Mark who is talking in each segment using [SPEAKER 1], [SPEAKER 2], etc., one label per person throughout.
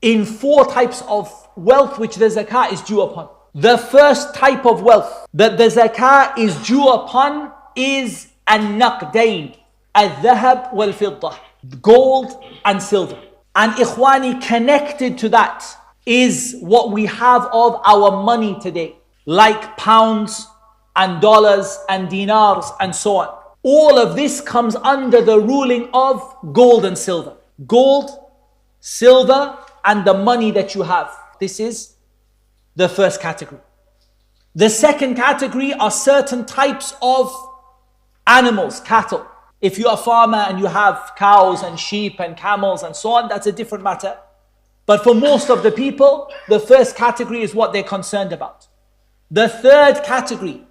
[SPEAKER 1] in 4 types of wealth which the zakah is due upon. The first type of wealth that the zakah is due upon is an-naqdain, al-dhahab wal-fiddah, gold and silver. And ikhwani, connected to that is what we have of our money today, like pounds and dollars and dinars and so on. All of this comes under the ruling of gold and silver. Gold, silver, and the money that you have. This is the first category. The second category are certain types of animals, cattle. If you're a farmer and you have cows and sheep and camels and so on, that's a different matter. But for most of the people, the first category is what they're concerned about. The third category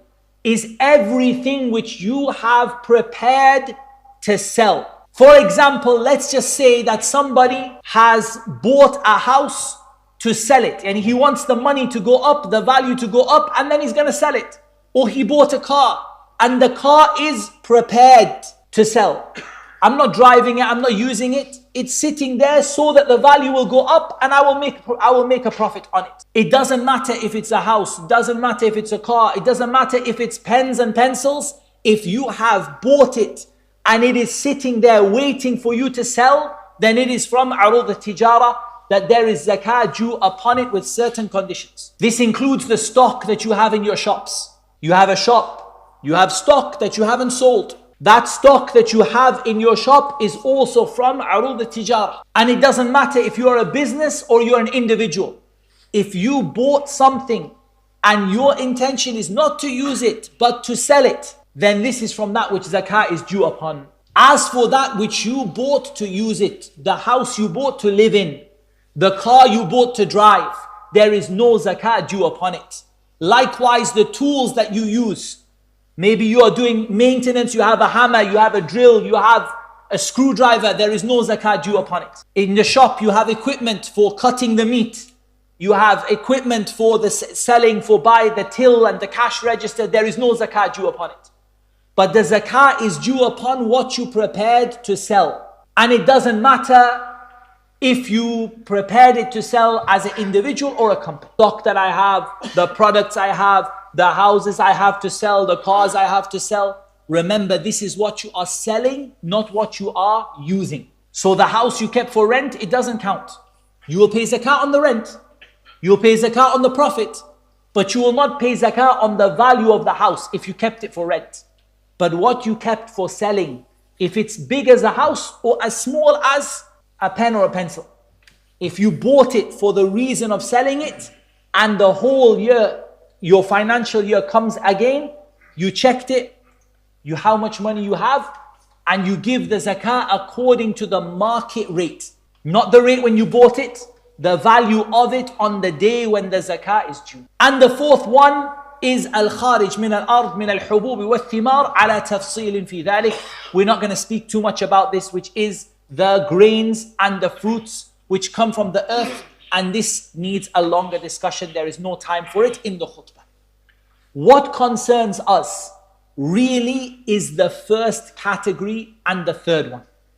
[SPEAKER 1] is everything which you have prepared to sell. For example, let's just say that somebody has bought a house to sell it and he wants the money to go up, the value to go up, and then he's going to sell it. Or he bought a car and the car is prepared to sell. I'm not driving it, I'm not using it. It's sitting there so that the value will go up and I will make a profit on it. It doesn't matter if it's a house, it doesn't matter if it's a car, it doesn't matter if it's pens and pencils. If you have bought it and it is sitting there waiting for you to sell, then it is from arud al-tijara that there is zakah due upon it with certain conditions. This includes the stock that you have in your shops. You have a shop, you have stock that you haven't sold. That stock that you have in your shop is also from arud al-tijara. And it doesn't matter if you're a business or you're an individual. If you bought something and your intention is not to use it but to sell it, then this is from that which zakah is due upon. As for that which you bought to use it, the house you bought to live in, the car you bought to drive, there is no zakah due upon it. Likewise, the tools that you use. Maybe you are doing maintenance, you have a hammer, you have a drill, you have a screwdriver, there is no zakah due upon it. In the shop, you have equipment for cutting the meat. You have equipment for the selling, for buy the till and the cash register, there is no zakah due upon it. But the zakah is due upon what you prepared to sell. And it doesn't matter if you prepared it to sell as an individual or a company. Stock that I have, the products I have, the houses I have to sell, the cars I have to sell. Remember, this is what you are selling, not what you are using. So the house you kept for rent, it doesn't count. You will pay zakah on the rent. You will pay zakah on the profit. But you will not pay zakah on the value of the house if you kept it for rent. But what you kept for selling, if it's big as a house or as small as a pen or a pencil, if you bought it for the reason of selling it and the whole year, your financial year comes again, you checked it, how much money you have, and you give the zakah according to the market rate. Not the rate when you bought it, the value of it on the day when the zakah is due. And the fourth one is al-kharij min al-ard min al-hubub wal-thimar ala tafsil fi dhalik. We're not going to speak too much about this, which is the grains and the fruits which come from the earth. And this needs a longer discussion. There is no time for it in the khutbah. What concerns us really is the first category and the third one.